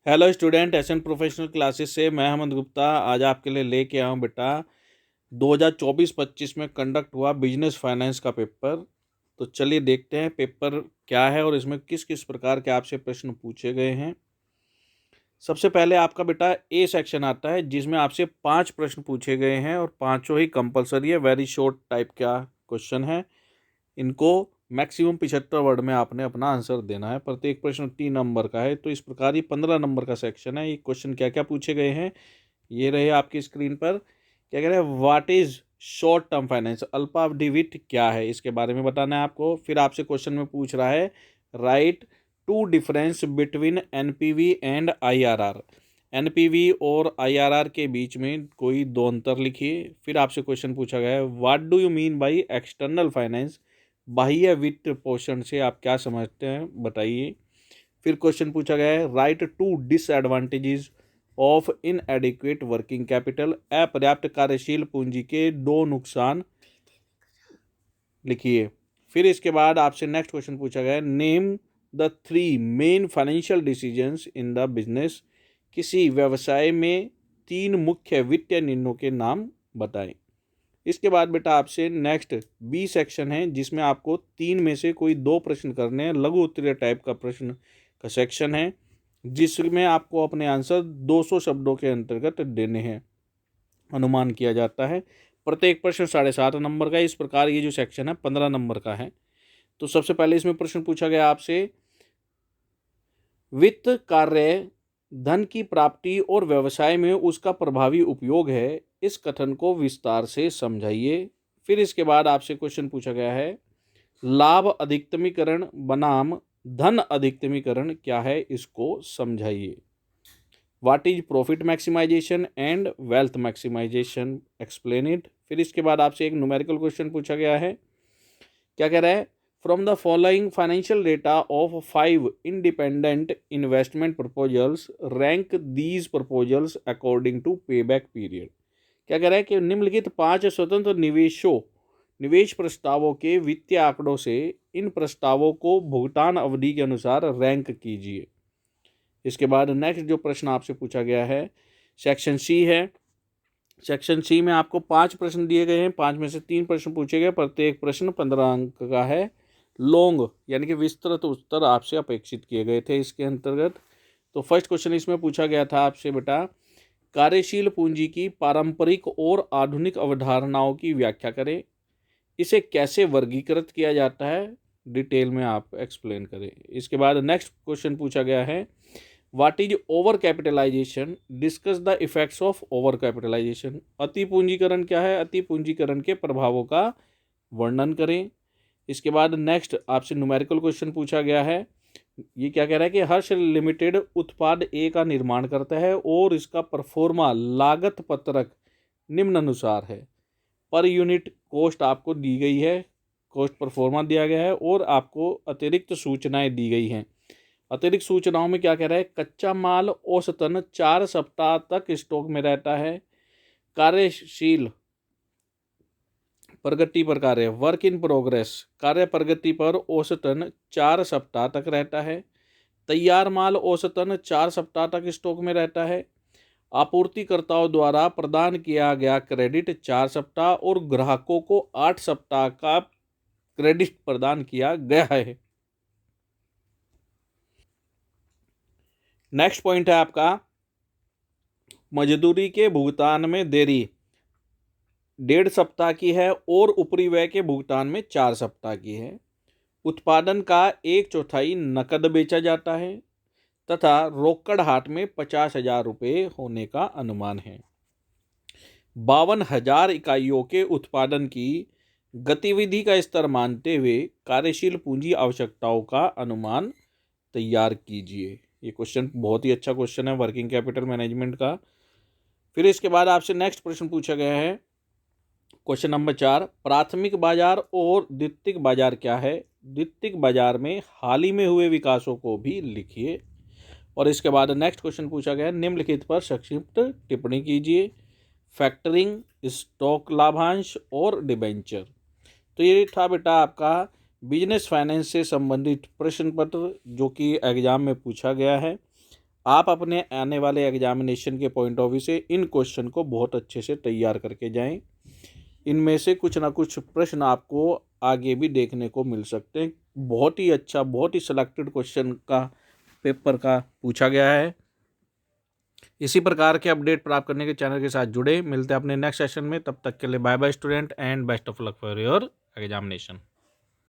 Hello student, SN professional classes से मैं अहमद गुप्ता आज आपके लिए लेके आया हूँ बेटा 2024-25 में कंडक्ट हुआ बिजनेस फाइनेंस का पेपर। तो चलिए देखते हैं पेपर क्या है और इसमें किस किस प्रकार के आपसे प्रश्न पूछे गए हैं। सबसे पहले आपका बेटा ए सेक्शन आता है जिसमें आपसे 5 प्रश्न पूछे गए हैं और पांचों ही कंपलसरी है, वेरी शॉर्ट टाइप का क्वेश्चन है। इनको मैक्सिमम 75 वर्ड में आपने अपना आंसर देना है। प्रत्येक प्रश्न 3 नंबर का है, तो इस प्रकार ये 15 नंबर का सेक्शन है। ये क्वेश्चन क्या क्या पूछे गए हैं ये रहे आपकी स्क्रीन पर। क्या कह रहे हैं, what is short term finance, अल्पावधि वित्त क्या है, इसके बारे में बताना है आपको। फिर आपसे क्वेश्चन में पूछ रहा है write two difference between NPV and IRR, NPV और आईआरआर के बीच में कोई दो अंतर लिखिए। फिर आपसे क्वेश्चन पूछा गया है what do you mean by external finance, बाह्य वित्त पोषण से आप क्या समझते हैं बताइए। फिर क्वेश्चन पूछा गया है write two disadvantages of inadequate working capital, अपर्याप्त कार्यशील पूंजी के दो नुकसान लिखिए। फिर इसके बाद आपसे नेक्स्ट क्वेश्चन पूछा गया है name the 3 main financial decisions in the business, किसी व्यवसाय में 3 मुख्य वित्तीय निर्णयों के नाम बताएं। इसके बाद बेटा आपसे नेक्स्ट बी सेक्शन है जिसमें आपको 3 में से कोई 2 प्रश्न करने हैं। लघु उत्तरीय टाइप का प्रश्न का सेक्शन है जिसमें आपको अपने आंसर 200 शब्दों के अंतर्गत देने हैं, अनुमान किया जाता है। प्रत्येक प्रश्न 7.5 नंबर का है। इस प्रकार ये जो सेक्शन है 15 नंबर का है। तो सबसे पहले इसमें प्रश्न पूछा गया आपसे वित्त कार्य धन की प्राप्ति और व्यवसाय में उसका प्रभावी उपयोग है, इस कथन को विस्तार से समझाइए। फिर इसके बाद आपसे क्वेश्चन पूछा गया है लाभ अधिकतमीकरण बनाम धन अधिकतमीकरण क्या है, इसको समझाइए। What is profit maximisation and wealth maximisation, explain it. फिर इसके बाद आपसे एक न्यूमेरिकल क्वेश्चन पूछा गया है। क्या कह रहा है from the following financial data of 5 independent investment proposals rank these proposals according to payback period. क्या कह रहा है कि निम्नलिखित 5 स्वतंत्र निवेश प्रस्तावों के वित्तीय आंकड़ों से इन प्रस्तावों को भुगतान अवधि के अनुसार रैंक कीजिए। इसके बाद नेक्स्ट जो प्रश्न आपसे पूछा गया है सेक्शन सी है। सेक्शन सी में आपको 5 प्रश्न दिए गए हैं, 5 में से 3 प्रश्न पूछे गए, प्रत्येक प्रश्न 15 अंक का है। लॉन्ग यानी कि विस्तृत उत्तर आपसे अपेक्षित किए गए थे इसके अंतर्गत। तो फर्स्ट क्वेश्चन इसमें पूछा गया था आपसे बेटा कार्यशील पूंजी की पारंपरिक और आधुनिक अवधारणाओं की व्याख्या करें, इसे कैसे वर्गीकृत किया जाता है, डिटेल में आप एक्सप्लेन करें। इसके बाद नेक्स्ट क्वेश्चन पूछा गया है what is over capitalisation, discuss the effects of over capitalisation, अति पूंजीकरण क्या है, अति पूंजीकरण के प्रभावों का वर्णन करें। इसके बाद नेक्स्ट आपसे न्यूमेरिकल क्वेश्चन पूछा गया है। ये क्या कह रहा है कि हर्ष लिमिटेड उत्पाद ए का निर्माण करता है और इसका परफॉर्मा लागत पत्रक निम्नानुसार है। पर यूनिट कॉस्ट आपको दी गई है, कॉस्ट परफॉर्मा दिया गया है और आपको अतिरिक्त सूचनाएं दी गई हैं। अतिरिक्त सूचनाओं में क्या कह रहा है कच्चा माल औसतन 4 सप्ताह तक स्टॉक में रहता है, कार्यशील प्रगति पर कार्य वर्क इन प्रोग्रेस कार्य प्रगति पर औसतन 4 सप्ताह तक रहता है, तैयार माल औसतन 4 सप्ताह तक स्टॉक में रहता है, आपूर्तिकर्ताओं द्वारा प्रदान किया गया क्रेडिट 4 सप्ताह और ग्राहकों को 8 सप्ताह का क्रेडिट प्रदान किया गया है। नेक्स्ट पॉइंट है आपका मजदूरी के भुगतान में देरी 1.5 सप्ताह की है और ऊपरी व्यय के भुगतान में 4 सप्ताह की है। उत्पादन का 1/4 नकद बेचा जाता है तथा रोकड़ हाट में 50,000 रुपये होने का अनुमान है। 52,000 इकाइयों के उत्पादन की गतिविधि का स्तर मानते हुए कार्यशील पूंजी आवश्यकताओं का अनुमान तैयार कीजिए। ये क्वेश्चन बहुत ही अच्छा क्वेश्चन है वर्किंग कैपिटल मैनेजमेंट का। फिर इसके बाद आपसे नेक्स्ट प्रश्न पूछा गया है क्वेश्चन नंबर 4 प्राथमिक बाजार और द्वितीयक बाजार क्या है, द्वितीयक बाजार में हाल ही में हुए विकासों को भी लिखिए। और इसके बाद नेक्स्ट क्वेश्चन पूछा गया निम्नलिखित पर संक्षिप्त टिप्पणी कीजिए, फैक्टरिंग, स्टॉक लाभांश और डिबेंचर। तो ये था बेटा आपका बिजनेस फाइनेंस से संबंधित प्रश्न पत्र जो कि एग्जाम में पूछा गया है। आप अपने आने वाले एग्जामिनेशन के पॉइंट ऑफ व्यू से इन क्वेश्चन को बहुत अच्छे से तैयार करके जाएं। इनमें से कुछ ना कुछ प्रश्न आपको आगे भी देखने को मिल सकते हैं। बहुत ही अच्छा, बहुत ही सिलेक्टेड क्वेश्चन का पेपर का पूछा गया है। इसी प्रकार के अपडेट प्राप्त करने के चैनल के साथ जुड़े। मिलते हैं अपने नेक्स्ट सेशन में। तब तक के लिए bye bye student and best of luck for your examination.